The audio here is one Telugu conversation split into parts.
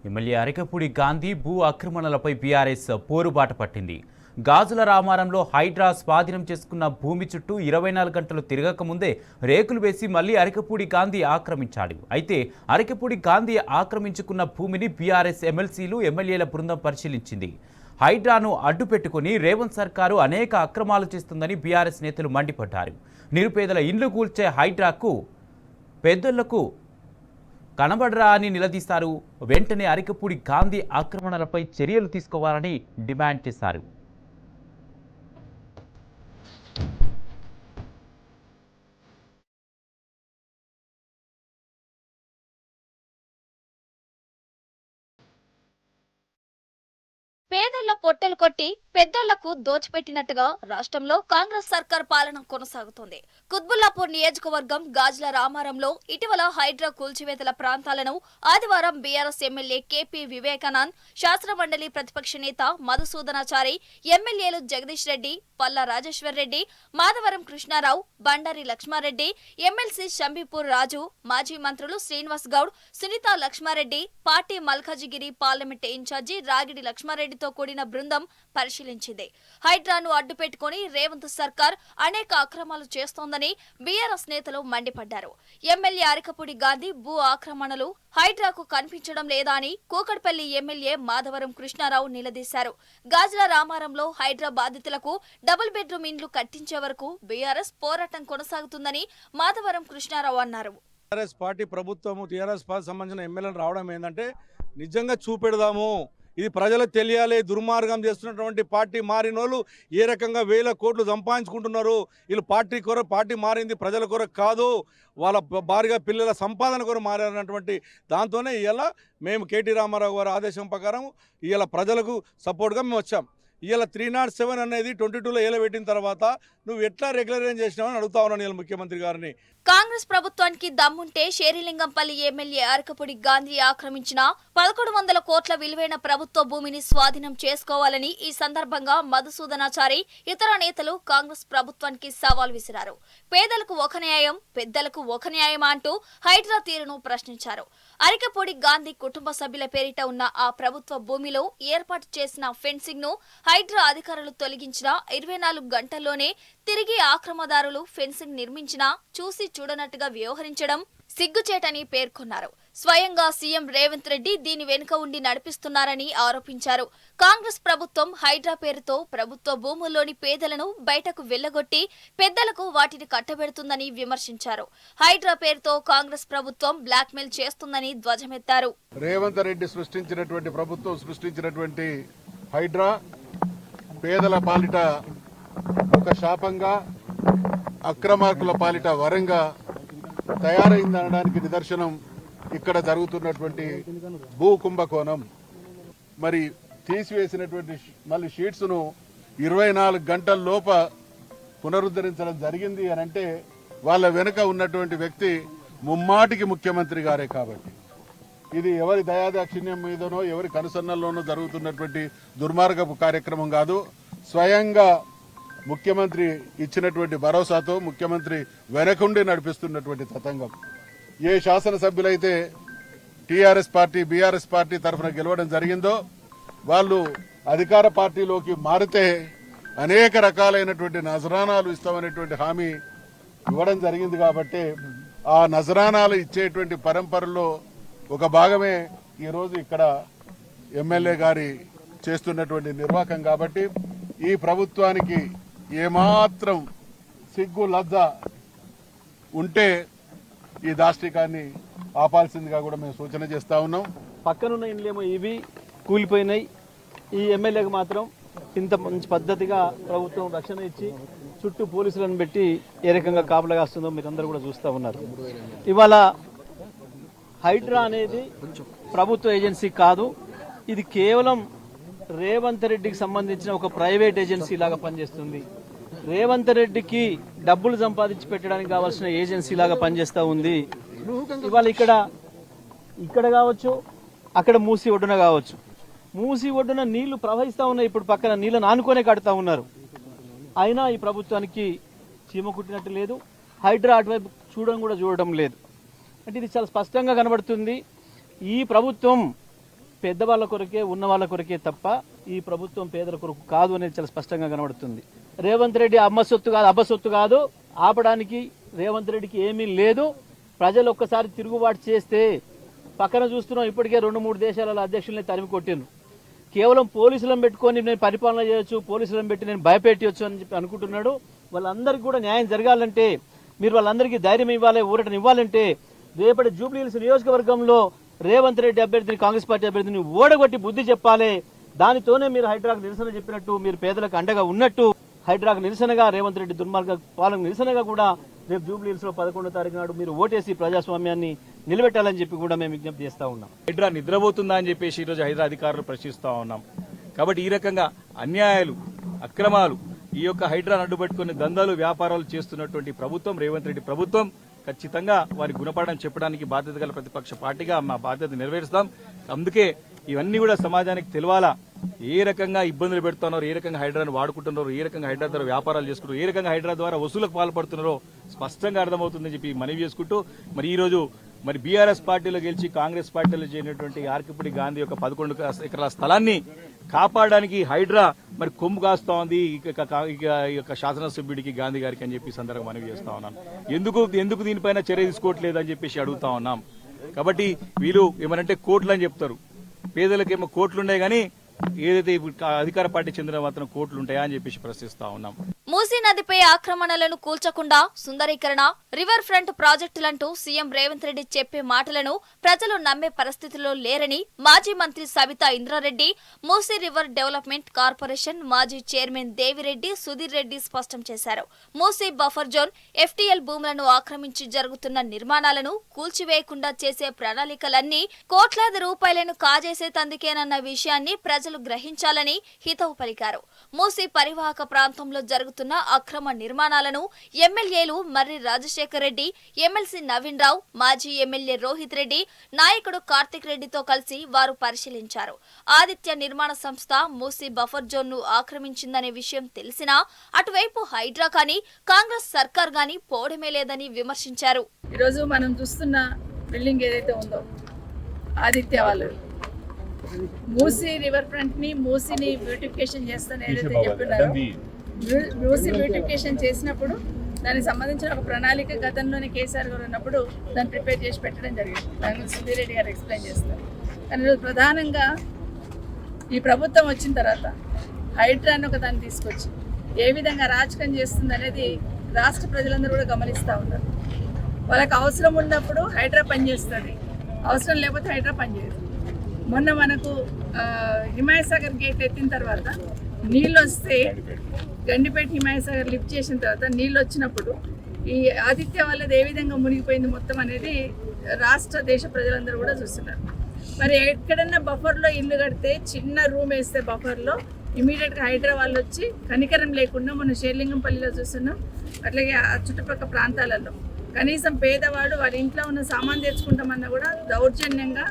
ఎమ్మెల్యే అరికపూడి గాంధీ భూ ఆక్రమణలపై బీఆర్ఎస్ పోరుబాట పట్టింది. గాజుల రామారంలో హైడ్రా స్వాధీనం చేసుకున్న భూమి చుట్టూ 24 గంటలు తిరగక ముందే రేకులు వేసి మళ్లీ అరికపూడి గాంధీ ఆక్రమించాడు. అయితే అరికపూడి గాంధీ ఆక్రమించుకున్న భూమిని బీఆర్ఎస్ ఎమ్మెల్సీలు ఎమ్మెల్యేల బృందం పరిశీలించింది. హైడ్రాను అడ్డుపెట్టుకుని రేవంత్ సర్కారు అనేక అక్రమాలు చేస్తుందని బీఆర్ఎస్ నేతలు మండిపడ్డారు. నిరుపేదల ఇండ్లు కూల్చే హైడ్రాకు పెద్దలకు కనబడరా అని నిలదీశారు. వెంటనే అరికపూడి గాంధీ ఆక్రమణలపై చర్యలు తీసుకోవాలని డిమాండ్ చేశారు. పేదళ్ల పొట్టెలు కొట్టి పెద్దళ్లకు దోచిపెట్టినట్టుగా రాష్ట్రంలో కాంగ్రెస్ సర్కార్ పాలన కొనసాగుతోంది. కుత్బుల్లాపూర్ నియోజకవర్గం గాజుల రామారంలో ఇటీవల హైడ్రా కూల్చివేతల ప్రాంతాలను ఆదివారం బీఆర్ఎస్ ఎమ్మెల్యే కేపీ వివేకానంద్, శాసనమండలి ప్రతిపక్ష నేత మధుసూదనాచారి, ఎమ్మెల్యేలు జగదీష్ రెడ్డి, పల్లా రాజేశ్వర్ రెడ్డి, మాధవరం కృష్ణారావు, బండారి లక్ష్మారెడ్డి, ఎమ్మెల్సీ షంబీపూర్ రాజు, మాజీ మంత్రులు Srinivas Goud, Sunitha Lakshmareddy, party Malkajgiri parliament incharge Ragidi Lakshmareddy తో కూడిన బృందం పరిశీలించింది. హైడ్రాను అడ్డుపెట్టుకుని రేవంత్ సర్కార్ అనేక అక్రమాలు చేస్తోందని బీఆర్ఎస్ నేతలు మండిపడ్డారు. ఎమ్మెల్యే అరికపూడి గాంధీ భూ ఆక్రమణలు హైడ్రాకు కనిపించడం లేదా అని కూకట్పల్లి ఎమ్మెల్యే మాధవరం కృష్ణారావు నిలదీశారు. గాజుల రామారంలో హైడ్రా బాధితులకు డబుల్ బెడ్రూమ్ ఇండ్లు కట్టించే వరకు బీఆర్ఎస్ పోరాటం కొనసాగుతుందని మాధవరం కృష్ణారావు అన్నారు. టీఆర్ఎస్ పార్టీ ప్రభుత్వము టీఆర్ఎస్ పార్టీ సంబంధించిన ఎమ్మెల్యేలు రావడం ఏంటంటే నిజంగా చూపెడదాము, ఇది ప్రజలకు తెలియాలి. దుర్మార్గం చేస్తున్నటువంటి పార్టీ మారినోళ్ళు ఏ రకంగా వేల కోట్లు సంపాదించుకుంటున్నారు. వీళ్ళు పార్టీ మారింది ప్రజల కొరకు కాదు, వాళ్ళ భారీగా పిల్లల సంపాదన కొరకు మారినటువంటి దాంతోనే ఇవాళ మేము కేటీ రామారావు గారి ఆదేశం ప్రకారం ఇవాళ ప్రజలకు సపోర్ట్గా మేము వచ్చాం. ఇవాళ 307 అనేది 22లో ఏలబెట్టిన తర్వాత నువ్వు ఎట్లా రెగ్యులరైజ్ చేసినావని అడుగుతా ఉన్నాను ఇవాళ ముఖ్యమంత్రి గారిని. కాంగ్రెస్ ప్రభుత్వానికి దమ్ముంటే షేరిలింగంపల్లి ఎమ్మెల్యే అరికపూడి గాంధీ ఆక్రమించిన 1100 కోట్ల విలువైన ప్రభుత్వ భూమిని స్వాధీనం చేసుకోవాలని ఈ సందర్భంగా మధుసూదనాచారి, ఇతర నేతలు కాంగ్రెస్ ప్రభుత్వానికి సవాల్ విసిరారు. పేదలకు ఒక న్యాయం, పెద్దలకు ఒక న్యాయమా అంటూ హైడ్రా తీరును ప్రశ్నించారు. అరికపూడి గాంధీ కుటుంబ సభ్యుల పేరిట ఉన్న ఆ ప్రభుత్వ భూమిలో ఏర్పాటు చేసిన ఫెన్సింగ్ ను హైడ్రా అధికారులు తొలగించిన 24 గంటల్లోనే తిరిగి ఆక్రమదారులు ఫెన్సింగ్ నిర్మించినా చూసి చూడనట్టుగా వ్యవహరించడం సిగ్గుచేటని పేర్కొన్నారు. స్వయంగా సీఎం రేవంత్ రెడ్డి దీని వెనుక ఉండి నడిపిస్తున్నారని ఆరోపించారు. కాంగ్రెస్ ప్రభుత్వం హైడ్రా పేరుతో ప్రభుత్వ భూముల్లోని పేదలను బయటకు వెళ్లగొట్టి పెద్దలకు వాటిని కట్టబెడుతుందని విమర్శించారు. హైడ్రా పేరుతో కాంగ్రెస్ ప్రభుత్వం బ్లాక్మెయిల్ చేస్తుందని ధ్వజమెత్తారు. రేవంత్ రెడ్డి సృష్టించినటువంటి ప్రభుత్వం సృష్టించినటువంటి హైడ్రా పేదల పాలిట ఒక శాపంగా, అక్రమార్కుల పాలిట వరంగా తయారైందనడానికి నిదర్శనం ఇక్కడ జరుగుతున్నటువంటి భూ కుంభకోణం. మరి తీసివేసినటువంటి మళ్ళీ షీట్స్ ను 24 గంటల లోప పునరుద్ధరించడం జరిగింది అని అంటే వాళ్ళ వెనుక ఉన్నటువంటి వ్యక్తి ముమ్మాటికి ముఖ్యమంత్రి గారే. కాబట్టి ఇది ఎవరి దయాదాక్షిణ్యం మీదనో ఎవరి కనుసన్నల్లోనో జరుగుతున్నటువంటి దుర్మార్గపు కార్యక్రమం కాదు. స్వయంగా ముఖ్యమంత్రి ఇచ్చినటువంటి భరోసాతో ముఖ్యమంత్రి వెనకుండి నడిపిస్తున్నటువంటి తతంగం. ఏ శాసనసభ్యులైతే టీఆర్ఎస్ పార్టీ బీఆర్ఎస్ పార్టీ తరఫున గెలవడం జరిగిందో వాళ్ళు అధికార పార్టీలోకి మారితే అనేక రకాలైనటువంటి నజరానాలు ఇస్తామనేటువంటి హామీ ఇవ్వడం జరిగింది. కాబట్టి ఆ నజరానాలు ఇచ్చేటువంటి పరంపరలో ఒక భాగమే ఈరోజు ఇక్కడ ఎమ్మెల్యే గారి చేస్తున్నటువంటి నిర్వాహకం. కాబట్టి ఈ ప్రభుత్వానికి ఏమాత్రం సిగ్గు లజ్జ ఉంటే ఈ దాష్టికాన్ని ఆపాల్సిందిగా కూడా మేము సూచన చేస్తా ఉన్నాం. పక్కనున్న ఇండ్లేమో ఇవి కూలిపోయినాయి, ఈ ఎమ్మెల్యేకి మాత్రం ఇంత మంచి పద్ధతిగా ప్రభుత్వం రక్షణ ఇచ్చి చుట్టూ పోలీసులను పెట్టి ఏ రకంగా కాపలా కాస్తుందో మీరందరూ కూడా చూస్తూ ఉన్నారు. ఇవాళ హైడ్రా అనేది ప్రభుత్వ ఏజెన్సీ కాదు, ఇది కేవలం రేవంత్ రెడ్డికి సంబంధించిన ఒక ప్రైవేట్ ఏజెన్సీ లాగా పనిచేస్తుంది. రేవంత్ రెడ్డికి డబ్బులు సంపాదించి పెట్టడానికి కావాల్సిన ఏజెన్సీ లాగా పనిచేస్తూ ఉంది. ఇవాళ ఇక్కడ కావచ్చు, అక్కడ మూసి ఒడ్డున కావచ్చు, మూసి ఒడ్డున నీళ్లు ప్రవహిస్తూ ఉన్నాయి. ఇప్పుడు పక్కన నీళ్ళను ఆనుకొనే కడుతూ ఉన్నారు. అయినా ఈ ప్రభుత్వానికి చీమ కుట్టినట్టు లేదు, హైడ్రా అటువైపు చూడడం లేదు. అంటే ఇది చాలా స్పష్టంగా కనబడుతుంది. ఈ ప్రభుత్వం పెద్దవాళ్ళ కొరకే, ఉన్న వాళ్ళ కొరకే తప్ప ఈ ప్రభుత్వం పేదల కొరకు కాదు అనేది చాలా స్పష్టంగా కనబడుతుంది. రేవంత్ రెడ్డి అమ్మ సొత్తు కాదు, అబ్బ సొత్తు కాదు. ఆపడానికి రేవంత్ రెడ్డికి ఏమీ లేదు. ప్రజలు ఒక్కసారి తిరుగుబాటు చేస్తే పక్కన చూస్తున్నాం, ఇప్పటికే 2-3 దేశాల అధ్యక్షుల్ని తరిమి కొట్టిండ్రు. కేవలం పోలీసులను పెట్టుకొని నేను పరిపాలన చేయొచ్చు, పోలీసులను పెట్టి నేను భయపెట్టవచ్చు అని చెప్పి అనుకుంటున్నాడు. వాళ్ళందరికీ కూడా న్యాయం జరగాలంటే మీరు వాళ్ళందరికీ ధైర్యం ఇవ్వాలి, ఊరటనివ్వాలంటే రేపటి జూబ్లీహిల్స్ నియోజకవర్గంలో రేవంత్ రెడ్డి అభ్యర్థిని, కాంగ్రెస్ పార్టీ అభ్యర్థిని ఓడగొట్టి బుద్ధి చెప్పాలి. దానితోనే మీరు హైడ్రాకు నిరసన చెప్పినట్టు, మీరు పేదలకు అండగా ఉన్నట్టు, హైడ్రాకు నిరసనగా, రేవంత్ రెడ్డి దుర్మార్గ పాలన నిరసనగా కూడా రేపు జూబ్లీహిల్స్ లో 11వ తారీఖు నాడు మీరు ఓటేసి ప్రజాస్వామ్యాన్ని నిలబెట్టాలని చెప్పి కూడా మేము విజ్ఞప్తి చేస్తా ఉన్నాం. హైడ్రా నిద్రపోతుందా అని చెప్పేసి ఈరోజు హైడ్రా అధికారులు ప్రశ్నిస్తూ ఉన్నాం. కాబట్టి ఈ రకంగా అన్యాయాలు, అక్రమాలు, ఈ యొక్క హైడ్రాను అడ్డుపెట్టుకుని దందాలు, వ్యాపారాలు చేస్తున్నటువంటి ప్రభుత్వం, రేవంత్ రెడ్డి ప్రభుత్వం, ఖచ్చితంగా వారి గుణపాఠం చెప్పడానికి బాధ్యత గల ప్రతిపక్ష పార్టీగా మా బాధ్యత నెరవేరుస్తాం. అందుకే ఇవన్నీ కూడా సమాజానికి తెలవాలా. ఏ రకంగా ఇబ్బందులు పెడుతున్నారో, ఏ రకంగా హైడ్రాను వాడుకుంటున్నారో, ఏ రకంగా హైడ్రా ద్వారా వ్యాపారాలు చేసుకుంటారో, ఏ రకంగా హైడ్రా ద్వారా వసూలకు పాల్పడుతున్నారో స్పష్టంగా అర్థమవుతుందని చెప్పి మనవి చేసుకుంటూ, మరి ఈరోజు బీఆర్ఎస్ పార్టీలో గెలిచి కాంగ్రెస్ పార్టీలో చేరినటువంటి ఆర్కిపుడి గాంధీ యొక్క 11 ఎకరాల స్థలాన్ని కాపాడడానికి హైడ్రా మరి కొమ్ము కాస్తా ఉంది ఈ యొక్క శాసనసభ్యుడికి, గాంధీ గారికి అని చెప్పి సందర్భంగా మనవి చేస్తా ఉన్నాం. ఎందుకు దీనిపైన చర్య తీసుకోవట్లేదు అని చెప్పేసి అడుగుతా ఉన్నాం. కాబట్టి వీళ్ళు ఏమనంటే కోట్లు అని చెప్తారు, పేదలకేమో కోట్లు ఉన్నాయి కానీ ఏదైతే అధికార పార్టీ చెందిన మాత్రం కోట్లు ఉంటాయా అని చెప్పేసి ప్రశ్నిస్తా ఉన్నాం. మూసీ నదిపై ఆక్రమణలను కూల్చకుండా సుందరీకరణ, రివర్ ఫ్రంట్ ప్రాజెక్టులంటూ సీఎం రేవంత్ రెడ్డి చెప్పే మాటలను ప్రజలు నమ్మే పరిస్థితిలో లేరని మాజీ మంత్రి Sabitha Indra Reddy, Musi river development corporation మాజీ చైర్మన్ దేవిరెడ్డి సుధీర్ రెడ్డి స్పష్టం చేశారు. మూసీ బఫర్ జోన్, ఎఫ్టీఎల్ భూములను ఆక్రమించి జరుగుతున్న నిర్మాణాలను కూల్చివేయకుండా చేసే ప్రణాళికలన్నీ కోట్లాది రూపాయలను కాజేసే తందుకేనన్న విషయాన్ని ప్రజలు గ్రహించాలని హితవు పలికారు. మూసీ పరివాహక ప్రాంతంలో జరుగుతున్న అక్రమ నిర్మాణాలను ఎమ్మెల్యేలు మర్రి రాజశేఖర్ రెడ్డి, ఎమ్మెల్సీ నవీన్ రావు, మాజీ ఎమ్మెల్యే రోహిత్ రెడ్డి, నాయకుడు కార్తిక్ రెడ్డితో కలిసి వారు పరిశీలించారు. ఆదిత్య నిర్మాణ సంస్థ మూసీ బఫర్ జోన్ ను ఆక్రమించిందనే విషయం తెలిసినా అటువైపు హైడ్రా కానీ కాంగ్రెస్ సర్కార్ గాని పోవడమే లేదని విమర్శించారు. ఈరోజు మనం చూస్తున్న బిల్డింగ్ ఏదైతే ఉందో ఆదిత్య వాళ్ళు మూసీ రివర్ ఫ్రంట్ ని, మూసీని బ్యూటిఫికేషన్ చేస్తాను ఏదైతే చెప్పినారో, మూసీ బ్యూటిఫికేషన్ చేసినప్పుడు దానికి సంబంధించిన ఒక ప్రణాళిక గతంలోనే కేసీఆర్ గారు ఉన్నప్పుడు దాన్ని ప్రిపేర్ చేసి పెట్టడం జరిగింది. దాని గురించి సుధీర్ రెడ్డి గారు ఎక్స్ప్లెయిన్ చేస్తారు. కానీ ప్రధానంగా ఈ ప్రభుత్వం వచ్చిన తర్వాత హైడ్రాన్ ఒక దాన్ని తీసుకొచ్చి ఏ విధంగా రాజకీయం చేస్తుంది అనేది రాష్ట్ర ప్రజలందరూ కూడా గమనిస్తూ ఉన్నారు. వాళ్ళకి అవసరం ఉన్నప్పుడు హైడ్రా పనిచేస్తుంది, అవసరం లేకపోతే హైడ్రా పనిచేయదు. మొన్న మనకు హిమాయసాగర్ గేట్ ఎత్తిన తర్వాత నీళ్ళు వస్తే, గండిపేట హిమాయసాగర్ లిఫ్ట్ చేసిన తర్వాత నీళ్ళు వచ్చినప్పుడు ఈ ఆదిత్య వాళ్ళది ఏ విధంగా మునిగిపోయింది మొత్తం అనేది రాష్ట్ర దేశ ప్రజలందరూ కూడా చూస్తున్నారు. మరి ఎక్కడన్నా బఫర్లో ఇల్లు కడితే, చిన్న రూమ్ వేస్తే బఫర్లో ఇమీడియట్గా హైడ్రా వాళ్ళు వచ్చి కనికరం లేకుండా మనం షేర్లింగంపల్లిలో చూస్తున్నాం, అట్లాగే ఆ చుట్టుపక్కల ప్రాంతాలలో కనీసం పేదవాడు వాళ్ళ ఇంట్లో ఉన్న సామాన్ తెచ్చుకుంటామన్నా కూడా దౌర్జన్యంగా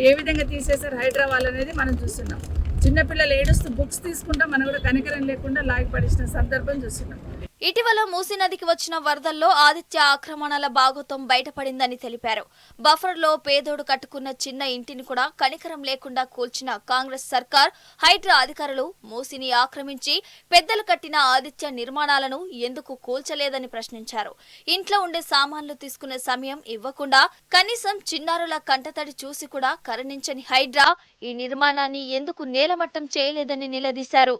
ఏ విధంగా తీసేశారు హైడ్రా వాళ్ళు అనేది మనం చూస్తున్నాం. చిన్నపిల్లలు ఏడుస్తూ బుక్స్ తీసుకుంటా మనం కూడా కనికరం లేకుండా లాగి పడిచిన సందర్భం చూస్తున్నాం. ఇటీవల మూసీ నదికి వచ్చిన వరదల్లో ఆదిత్య ఆక్రమణల భాగోతం బయటపడిందని తెలిపారు. బఫర్లో పేదోడు కట్టుకున్న చిన్న ఇంటిని కూడా కనికరం లేకుండా కూల్చిన కాంగ్రెస్ సర్కార్, హైడ్రా అధికారులు మూసీని ఆక్రమించి పెద్దలు కట్టిన ఆదిత్య నిర్మాణాలను ఎందుకు కూల్చలేదని ప్రశ్నించారు. ఇంట్లో ఉండే సామాన్లు తీసుకునే సమయం ఇవ్వకుండా కనీసం చిన్నారుల కంటతడి చూసి కూడా కరుణించని హైడ్రా ఈ నిర్మాణాన్ని ఎందుకు నేలమట్టం చేయలేదని నిలదీశారు.